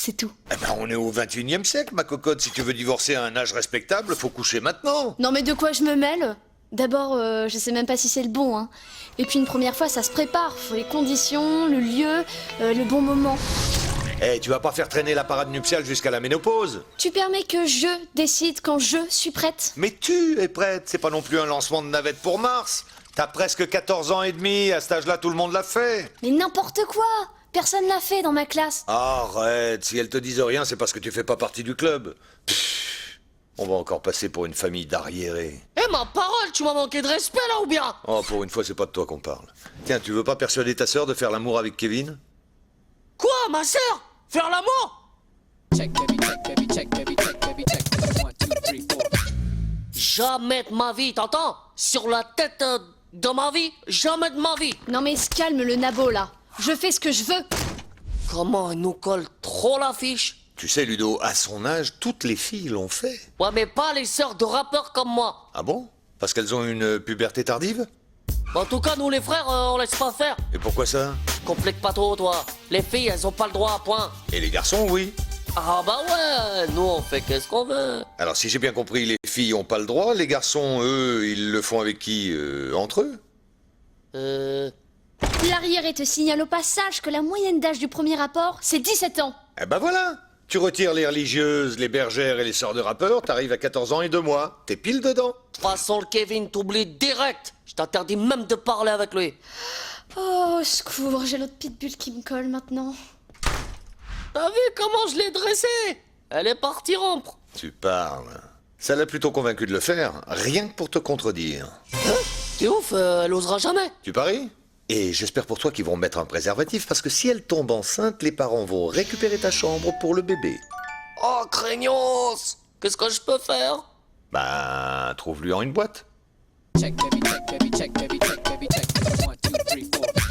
c'est tout. Eh ben, on est au 21e siècle, ma cocotte. Si tu veux divorcer à un âge respectable, faut coucher maintenant. Non mais de quoi je me mêle? D'abord, je sais même pas si c'est le bon, hein. Et puis une première fois, ça se prépare. Faut les conditions, le lieu, le bon moment. Eh, tu vas pas faire traîner la parade nuptiale jusqu'à la ménopause. Tu permets que je décide quand je suis prête? Mais tu es prête, c'est pas non plus un lancement de navette pour Mars. T'as presque 14 ans et demi, à cet âge-là, tout le monde l'a fait. Mais n'importe quoi! Personne l'a fait dans ma classe. Arrête, si elles te disent rien, c'est parce que tu fais pas partie du club. Pfff, on va encore passer pour une famille d'arriérés. Eh ma parole, tu m'as manqué de respect là ou bien? Oh, pour une fois, c'est pas de toi qu'on parle. Tiens, tu veux pas persuader ta sœur de faire l'amour avec Kevin? Quoi, ma sœur? Faire l'amour? Check, baby, check, baby, check, baby, check, baby, check. 1, 2, 3, 4. Jamais de ma vie, t'entends? Sur la tête de ma vie, jamais de ma vie. Non mais se calme le nabo là. Je fais ce que je veux. Comment elle nous colle trop l'affiche? Tu sais, Ludo, à son âge, toutes les filles l'ont fait. Ouais, mais pas les sœurs de rappeurs comme moi. Ah bon? Parce qu'elles ont une puberté tardive? En tout cas, nous les frères, on laisse pas faire. Et pourquoi ça? Complique pas trop, toi. Les filles, elles ont pas le droit, point. Et les garçons, oui. Ah bah ouais, nous on fait qu'est-ce qu'on veut. Alors, si j'ai bien compris, les filles ont pas le droit, les garçons, eux, ils le font avec qui? Entre eux? L'arriéré te signale au passage que la moyenne d'âge du premier rapport, c'est 17 ans. Eh ben voilà! Tu retires les religieuses, les bergères et les sœurs de rappeurs, t'arrives à 14 ans et 2 mois. T'es pile dedans. De toute façon, le Kevin t'oublie direct. Je t'interdis même de parler avec lui. Oh, au secours, j'ai l'autre pitbull qui me colle maintenant. T'as vu comment je l'ai dressée? Elle est partie rompre. Tu parles. Ça l'a plutôt convaincu de le faire, rien que pour te contredire. Hein? T'es ouf, elle osera jamais. Tu paries? Et j'espère pour toi qu'ils vont mettre un préservatif, parce que si elle tombe enceinte, les parents vont récupérer ta chambre pour le bébé. Oh, craignos! Qu'est-ce que je peux faire? Bah, trouve-lui en une boîte. Check, baby, check, baby, check, baby, check, baby, check. 1, 2, 3, 4.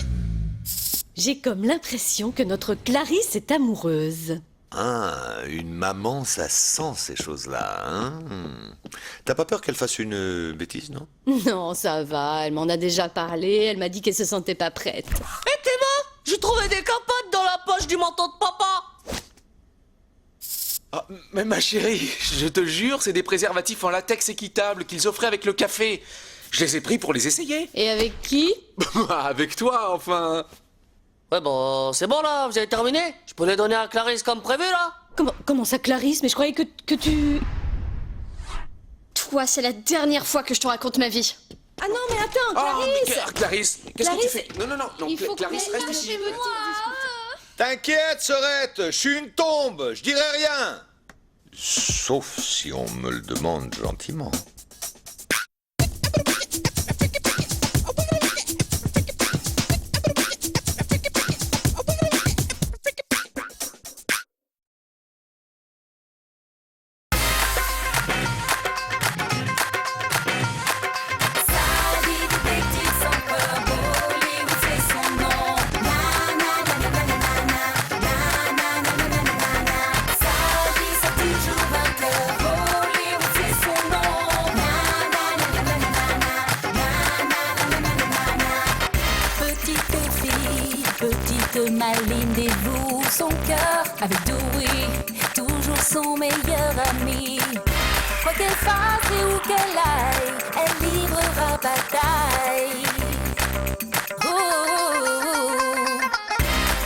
J'ai comme l'impression que notre Clarisse est amoureuse. Ah, une maman, ça sent ces choses-là, hein? T'as pas peur qu'elle fasse une bêtise, non? Non, ça va, elle m'en a déjà parlé, elle m'a dit qu'elle se sentait pas prête. Eh Théma, j'ai trouvé des capotes dans la poche du manteau de papa. Ah, mais ma chérie, je te jure, c'est des préservatifs en latex équitable qu'ils offraient avec le café. Je les ai pris pour les essayer. Et avec qui? Avec toi, enfin. Ouais bon, c'est bon là, vous avez terminé? Je peux les donner à Clarisse comme prévu là? Comment ça, Clarisse? Mais je croyais que tu... Toi, c'est la dernière fois que je te raconte ma vie. Ah non, mais attends, Oh, mais Clarisse! Clarisse, qu'est-ce que tu Clarisse, fais? Non, Il faut Clarisse, que reste ici. chez moi. T'inquiète, Sorette, je suis une tombe, je dirai rien. Sauf si on me le demande gentiment. Petite Maline dévoue son cœur avec Dewey, toujours son meilleur ami. Quoi qu'elle fasse et où qu'elle aille, elle livrera bataille. Oh, oh, oh.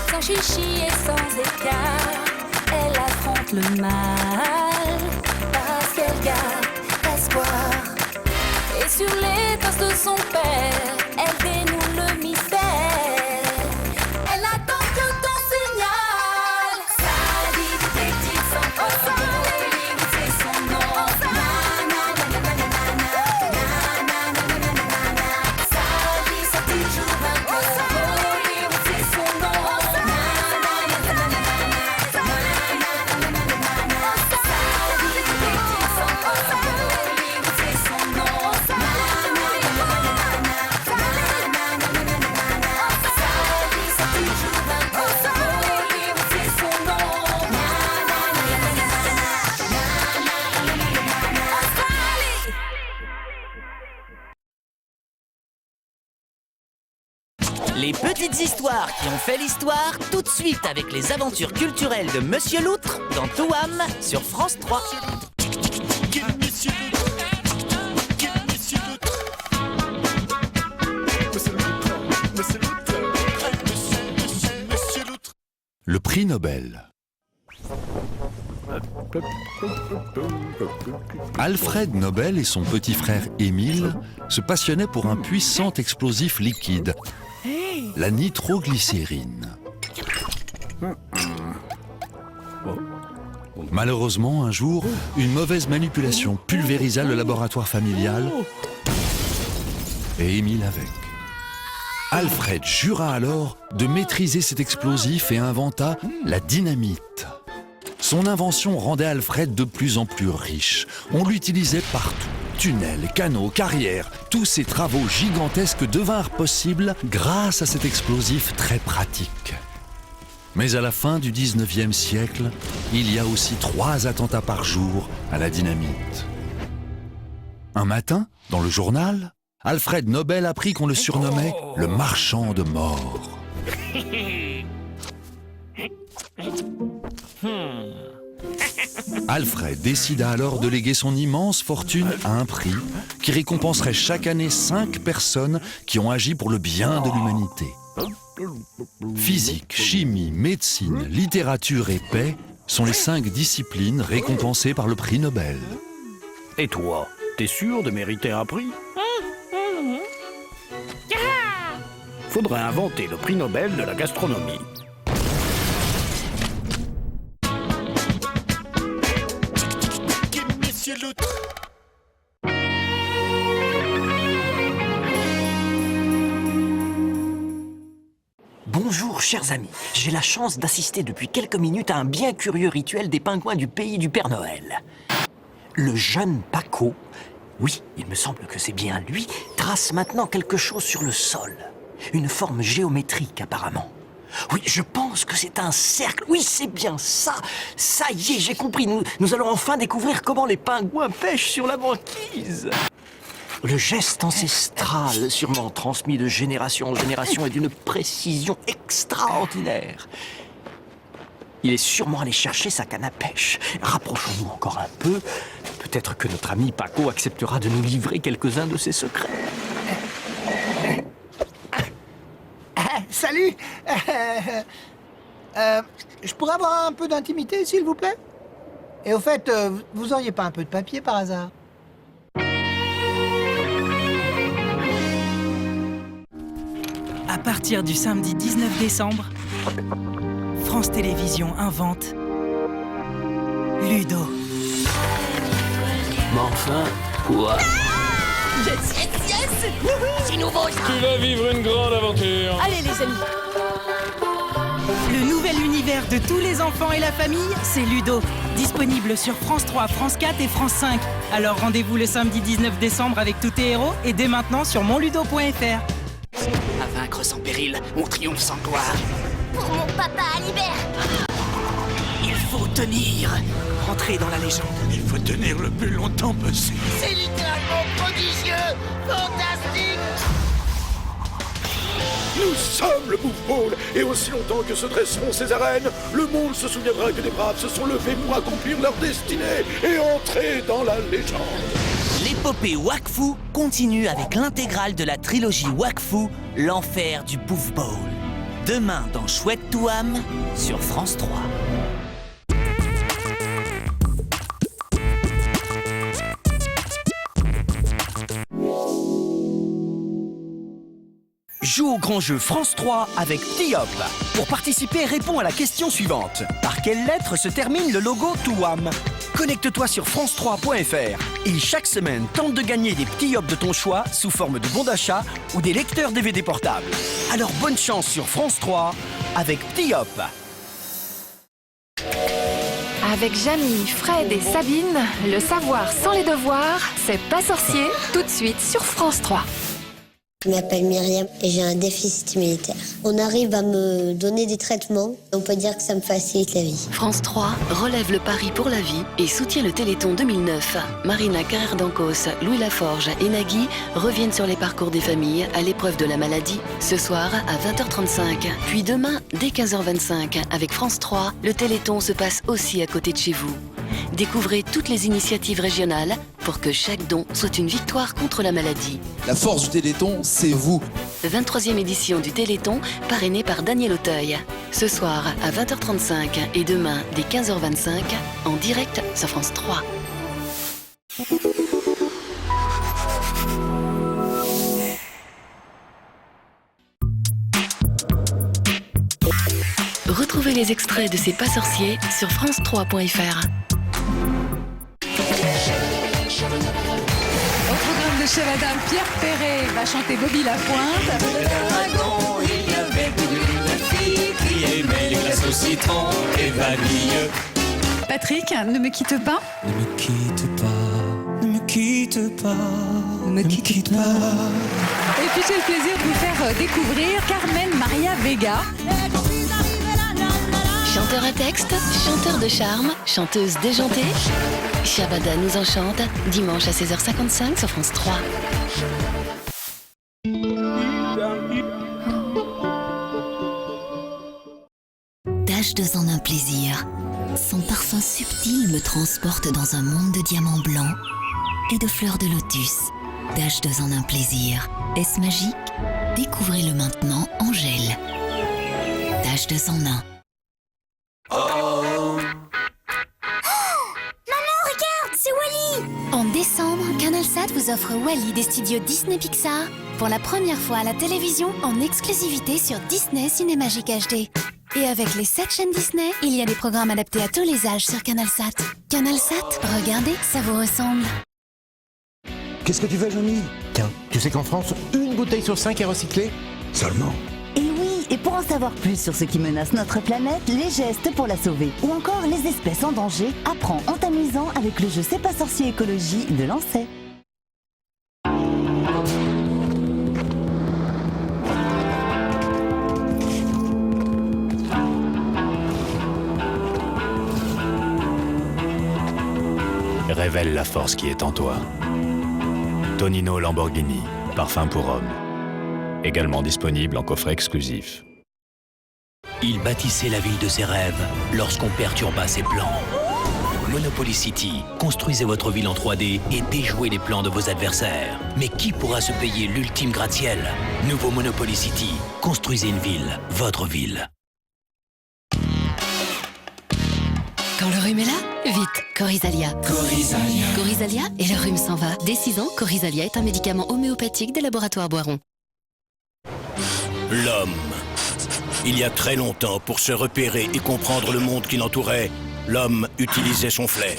Sans chichi et sans écart, elle affronte le mal parce qu'elle garde espoir. Et sur les traces de son père, elle dénoue le mystère. Elle attend que ton signal. Sally, détective sans peur. Hollywood, c'est son nom. Na, na, na, na, na, na, na, na, na, na, na, na, na. Sally, c'est toujours vainqueur. Hollywood, c'est son nom. Na, na, na, na, na, na, na, na, na, na, na, na, na. Sally, détective sans peur. Hollywood, c'est son nom. Na, na, na, na, na, na, na, na, na, na. Les petites histoires qui ont fait l'histoire, tout de suite avec les aventures culturelles de Monsieur Loutre dans Touam sur France 3. Le prix Nobel. Alfred Nobel et son petit frère Émile se passionnaient pour un puissant explosif liquide, la nitroglycérine. Malheureusement, un jour, une mauvaise manipulation pulvérisa le laboratoire familial et Émile avec. Alfred jura alors de maîtriser cet explosif et inventa la dynamite. Son invention rendait Alfred de plus en plus riche. On l'utilisait partout. Tunnels, canaux, carrières, tous ces travaux gigantesques devinrent possibles grâce à cet explosif très pratique. Mais à la fin du 19e siècle, il y a aussi 3 attentats par jour à la dynamite. Un matin, dans le journal, Alfred Nobel apprit qu'on le surnommait le marchand de mort. Alfred décida alors de léguer son immense fortune à un prix qui récompenserait chaque année 5 personnes qui ont agi pour le bien de l'humanité. Physique, chimie, médecine, littérature et paix sont les 5 disciplines récompensées par le prix Nobel. Et toi, t'es sûr de mériter un prix ? Faudrait inventer le prix Nobel de la gastronomie. Bonjour chers amis, j'ai la chance d'assister depuis quelques minutes à un bien curieux rituel des pingouins du pays du Père Noël. Le jeune Paco, oui, il me semble que c'est bien lui, trace maintenant quelque chose sur le sol. Une forme géométrique apparemment. Oui, je pense que c'est un cercle. Oui, c'est bien ça. Ça y est, j'ai compris. Nous allons enfin découvrir comment les pingouins pêchent sur la banquise. Le geste ancestral, sûrement transmis de génération en génération, est d'une précision extraordinaire. Il est sûrement allé chercher sa canne à pêche. Rapprochons-nous encore un peu. Peut-être que notre ami Paco acceptera de nous livrer quelques-uns de ses secrets. Salut. Je pourrais avoir un peu d'intimité, s'il vous plaît? Et au fait, vous auriez pas un peu de papier par hasard? À partir du samedi 19 décembre, France Télévisions invente Ludo. Mais enfin, quoi? Yes, yes, yes! C'est nouveau ça! Tu vas vivre une grande aventure. Allez les amis. Le nouvel univers de tous les enfants et la famille, c'est Ludo. Disponible sur France 3, France 4 et France 5. Alors rendez-vous le samedi 19 décembre avec tous tes héros et dès maintenant sur monludo.fr. À vaincre sans péril, on triomphe sans gloire. Pour mon papa Alibert! Il faut tenir. Rentrer dans la légende. Il faut tenir le plus longtemps possible. C'est littéralement prodigieux! Fantastique! Nous sommes le Bouffe Ball, et aussi longtemps que se dresseront ces arènes, le monde se souviendra que des braves se sont levés pour accomplir leur destinée et entrer dans la légende. L'épopée Wakfu continue avec l'intégrale de la trilogie Wakfu, l'enfer du Bouffe Ball. Demain dans Chouette Touam sur France 3. Joue au grand jeu France 3 avec Tiop. Pour participer, réponds à la question suivante. Par quelle lettre se termine le logo Touam? Connecte-toi sur france3.fr et chaque semaine, tente de gagner des petits Tiop de ton choix sous forme de bons d'achat ou des lecteurs DVD portables. Alors bonne chance sur France 3 avec Tiop. Avec Jamy, Fred et Sabine, le savoir sans les devoirs, c'est pas sorcier, tout de suite sur France 3. Je m'appelle Myriam et j'ai un déficit immunitaire. On arrive à me donner des traitements. On peut dire que ça me facilite la vie. France 3 relève le pari pour la vie et soutient le Téléthon 2009. Marina Carrère d'Ancos, Louis Laforge et Nagui reviennent sur les parcours des familles à l'épreuve de la maladie ce soir à 20h35. Puis demain, dès 15h25, avec France 3, le Téléthon se passe aussi à côté de chez vous. Découvrez toutes les initiatives régionales pour que chaque don soit une victoire contre la maladie. La force du Téléthon, c'est vous. 23e édition du Téléthon, parrainée par Daniel Auteuil. Ce soir à 20h35 et demain dès 15h25, en direct sur France 3. Retrouvez les extraits de ces pas sorciers sur france3.fr. Au programme de Chavada, Pierre Perret va chanter Bobby Lapointe. Le dragon, il y avait une fille qui aimait les glaces au citron et vanille. Patrick, ne me quitte pas. Ne me quitte pas, ne me quitte pas, ne me quitte pas. Et puis j'ai le plaisir de vous faire découvrir Carmen Maria Vega. Chanteur à texte, chanteur de charme, chanteuse déjantée. Shabada nous enchante, dimanche à 16h55 sur France 3. Tache en un plaisir. Son parfum subtil me transporte dans un monde de diamants blancs et de fleurs de lotus. Tache en un plaisir. Est-ce magique? Découvrez-le maintenant en gel. Tache en un. Maman, regarde, c'est Wall-E. En décembre, CanalSat vous offre Wall-E des studios Disney Pixar pour la première fois à la télévision en exclusivité sur Disney Cinémagique HD. Et avec les 7 chaînes Disney, il y a des programmes adaptés à tous les âges sur CanalSat. CanalSat, regardez, ça vous ressemble. Qu'est-ce que tu fais, Johnny? Tiens, tu sais qu'en France, une bouteille sur 5 est recyclée? Seulement. Et oui, et pour en savoir plus sur ce qui menace notre planète, les gestes pour la sauver, ou encore les espèces en danger, apprends en t'amusant avec le jeu C'est pas sorcier écologie de Lancet. Révèle la force qui est en toi. Tonino Lamborghini, parfum pour homme. Également disponible en coffret exclusif. Il bâtissait la ville de ses rêves lorsqu'on perturba ses plans. Monopoly City, construisez votre ville en 3D et déjouez les plans de vos adversaires. Mais qui pourra se payer l'ultime gratte-ciel? Nouveau Monopoly City, construisez une ville, votre ville. Quand le rhume est là, vite, Corizalia. Corizalia. Corizalia et le rhume s'en va. Dès 6 ans, Corizalia est un médicament homéopathique des laboratoires Boiron. L'homme. Il y a très longtemps, pour se repérer et comprendre le monde qui l'entourait, l'homme utilisait son flair.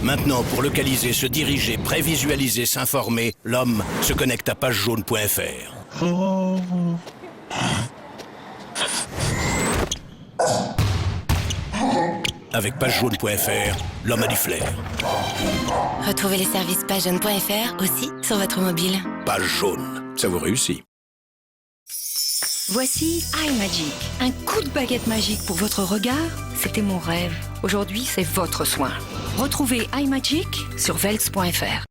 Maintenant, pour localiser, se diriger, prévisualiser, s'informer, l'homme se connecte à pagejaune.fr. Avec pagejaune.fr, l'homme a du flair. Retrouvez les services pagejaune.fr aussi sur votre mobile. Page jaune, ça vous réussit. Voici iMagic, un coup de baguette magique pour votre regard. C'était mon rêve. Aujourd'hui, c'est votre soin. Retrouvez iMagic sur velx.fr.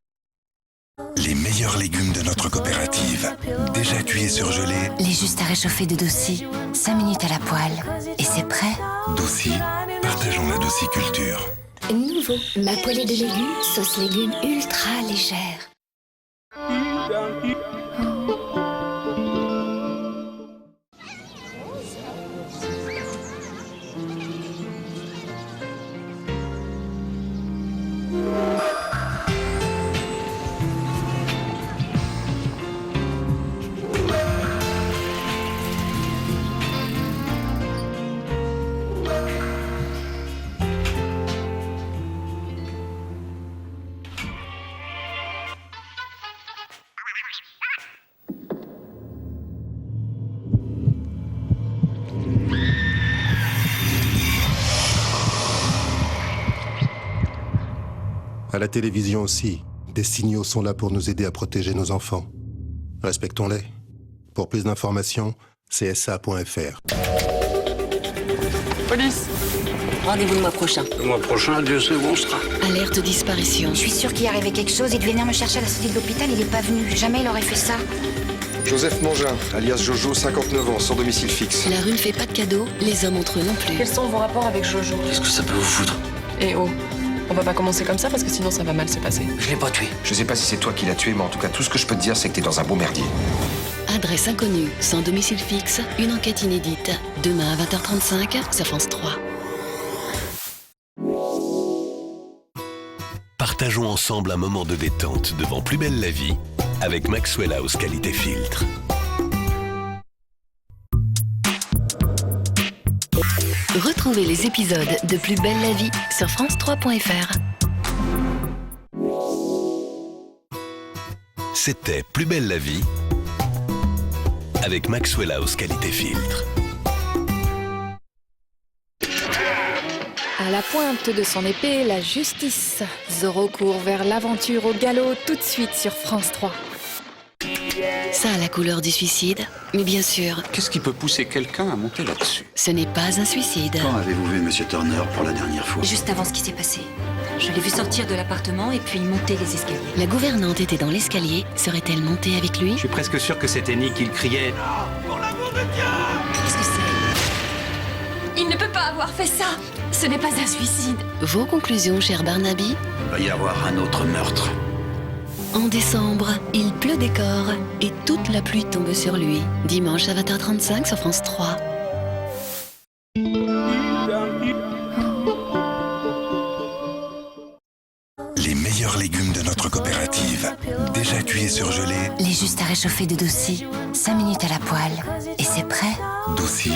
Les meilleurs légumes de notre coopérative, déjà cuits et surgelés. Les juste à réchauffer de Dossi, 5 minutes à la poêle. Et c'est prêt. Dossi, partageons la dossiculture. Nouveau, ma poêlée de légumes, sauce légumes ultra légère. À la télévision aussi, des signaux sont là pour nous aider à protéger nos enfants. Respectons-les. Pour plus d'informations, csa.fr. Police. Rendez-vous le mois prochain. Le mois prochain, Dieu sait où on sera. Alerte disparition. Je suis sûre qu'il arrivait quelque chose. Il devait venir me chercher à la sortie de l'hôpital. Il est pas venu. Jamais il aurait fait ça. Joseph Mangin, alias Jojo, 59 ans, sans domicile fixe. La rue ne fait pas de cadeaux, les hommes entre eux non plus. Quels sont vos rapports avec Jojo? Qu'est-ce que ça peut vous foutre? Eh oh, on va pas commencer comme ça parce que sinon ça va mal se passer. Je l'ai pas tué. Je sais pas si c'est toi qui l'as tué, mais en tout cas, tout ce que je peux te dire, c'est que t'es dans un beau merdier. Adresse inconnue, sans domicile fixe, une enquête inédite. Demain à 20h35 sur France 3. Partageons ensemble un moment de détente devant Plus belle la vie avec Maxwell House Qualité Filtre. Retrouvez les épisodes de Plus belle la vie sur France3.fr. C'était Plus belle la vie avec Maxwell House Qualité Filtre. À la pointe de son épée, la justice. Zorro court vers l'aventure au galop tout de suite sur France 3. Ça a la couleur du suicide, mais bien sûr, Qu'est-ce qui peut pousser quelqu'un à monter là-dessus? ce n'est pas un suicide. Quand avez-vous vu Monsieur Turner pour la dernière fois? Juste avant ce qui s'est passé. Je l'ai vu sortir de l'appartement et puis monter les escaliers. La gouvernante était dans l'escalier, serait-elle montée avec lui? Je suis presque sûr que c'était Nick qui le criait. Qu'est-ce que c'est? Il ne peut pas avoir fait ça. Ce n'est pas un suicide. Vos conclusions, cher Barnaby? Il va y avoir un autre meurtre. En décembre, il pleut des corps et toute la pluie tombe sur lui. Dimanche à 20h35 sur France 3. Les meilleurs légumes de notre coopérative, déjà cuits et surgelés. Les juste à réchauffer de Doucy. 5 minutes à la poêle. Et c'est prêt. Doucy,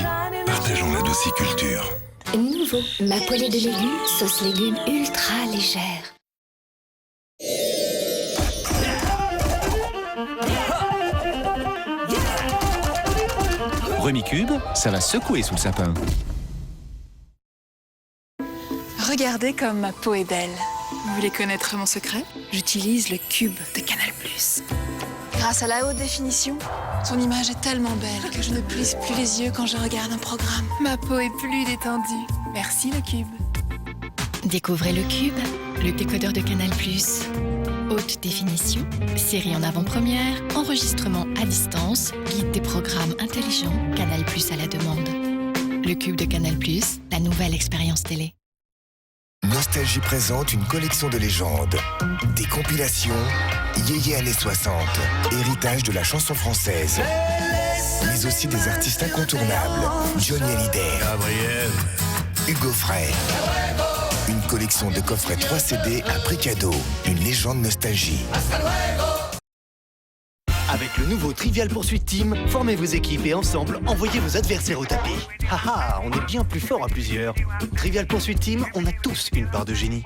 partageons la douciculture. Nouveau, ma poêlée de légumes, sauce légumes ultra légère. Remicube, ça va secouer sous le sapin. Regardez comme ma peau est belle. Vous voulez connaître mon secret? J'utilise le cube de Canal+. Grâce à la haute définition, son image est tellement belle que je ne plisse plus les yeux quand je regarde un programme. Ma peau est plus détendue. Merci le cube. Découvrez le Cube, le décodeur de Canal+. Haute définition, série en avant-première, enregistrement à distance, guide des programmes intelligents, Canal+ à la demande. Le Cube de Canal+, la nouvelle expérience télé. Nostalgie présente une collection de légendes, des compilations, Yéyé années 60, héritage de la chanson française, mais aussi des artistes incontournables, Johnny Hallyday, Hugo Frey. Une collection de coffrets 3 CD à prix cadeau, une légende nostalgie. Avec le nouveau Trivial Poursuite Team, formez vos équipes et ensemble, envoyez vos adversaires au tapis. Haha, on est bien plus fort à plusieurs. Trivial Poursuite Team, on a tous une part de génie.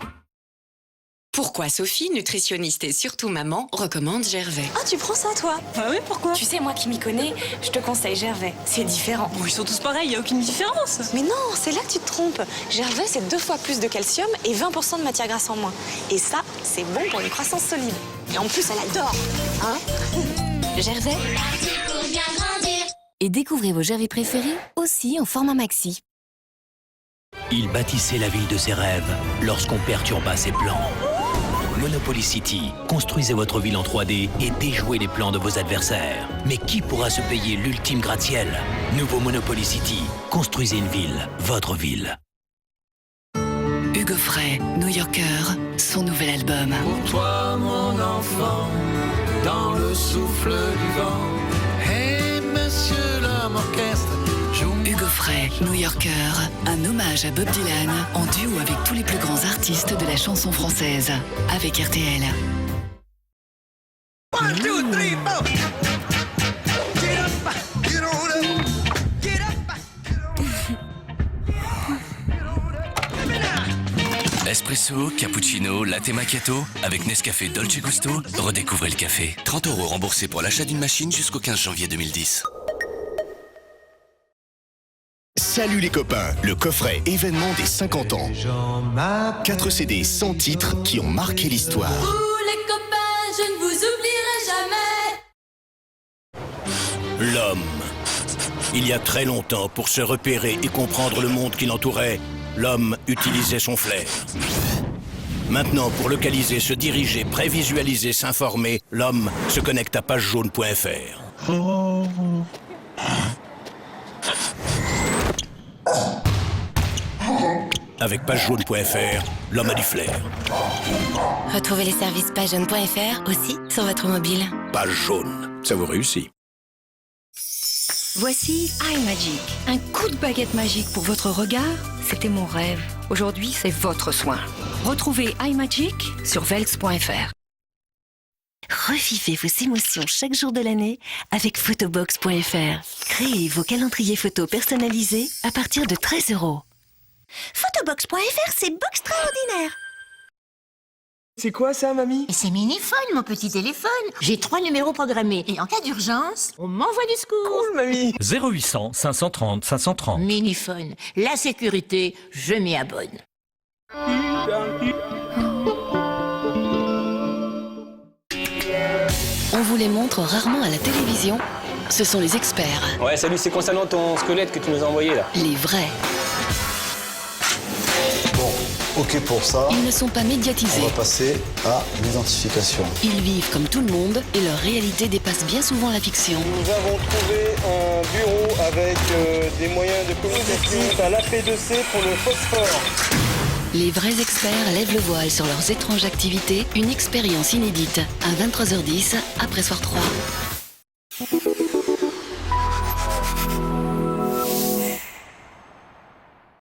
Pourquoi Sophie, nutritionniste et surtout maman, recommande Gervais? Ah, tu prends ça, toi? Ah oui, pourquoi? Tu sais, moi qui m'y connais, je te conseille Gervais. C'est différent. Bon, ils sont tous pareils, y a aucune différence. Mais non, c'est là que tu te trompes. Gervais, c'est 2 fois plus de calcium et 20% de matière grasse en moins. Et ça, c'est bon pour une croissance solide. Et en plus, elle adore. Hein? Gervais. Et découvrez vos Gervais préférés aussi en format maxi. Il bâtissait la ville de ses rêves lorsqu'on perturba ses plans. Monopoly City, construisez votre ville en 3D et déjouez les plans de vos adversaires. Mais qui pourra se payer l'ultime gratte-ciel? Nouveau Monopoly City, construisez une ville, votre ville. Hugo Frey, New Yorker, son nouvel album. Pour toi, mon enfant, dans le souffle du vent. Hey, monsieur l'homme orchestre. Hugo Frey, New Yorker, un hommage à Bob Dylan en duo avec tous les plus grands artistes de la chanson française, avec RTL. 1, 2, 3, 4. Get up, get on up, get up. Espresso, cappuccino, latte macchiato. Avec Nescafé Dolce Gusto, redécouvrez le café. 30 € remboursés pour l'achat d'une machine jusqu'au 15 janvier 2010. Salut les copains, le coffret événement des 50 ans. 4 CD 100 titres qui ont marqué l'histoire. Il y a très longtemps, pour se repérer et comprendre le monde qui l'entourait, l'homme utilisait son flair. Maintenant, pour localiser, se diriger, prévisualiser, s'informer, l'homme se connecte à pagejaune.fr. Avec pagejaune.fr, l'homme a du flair. Retrouvez les services pagejaune.fr aussi sur votre mobile. Page jaune, ça vous réussit. Voici iMagic, un coup de baguette magique pour votre regard. C'était mon rêve. Aujourd'hui, c'est votre soin. Retrouvez iMagic sur Velts.fr. Revivez vos émotions chaque jour de l'année avec Photobox.fr. Créez vos calendriers photos personnalisés à partir de 13 €. Photobox.fr, c'est extraordinaire. C'est quoi ça, mamie? C'est Minifone, mon petit téléphone. J'ai 3 numéros programmés. Et en cas d'urgence, on m'envoie du secours. Cool, mamie. 0800 530 530. Minifone, la sécurité, je m'y abonne. On vous les montre rarement à la télévision. Ce sont les experts. Ouais, salut, c'est concernant ton squelette que tu nous as envoyé là. Les vrais. Ok pour ça. Ils ne sont pas médiatisés. On va passer à l'identification. Ils vivent comme tout le monde et leur réalité dépasse bien souvent la fiction. Nous avons trouvé un bureau avec des moyens de communication à l'AP2C pour le phosphore. Les vrais experts lèvent le voile sur leurs étranges activités, une expérience inédite à 23h10 après Soir 3.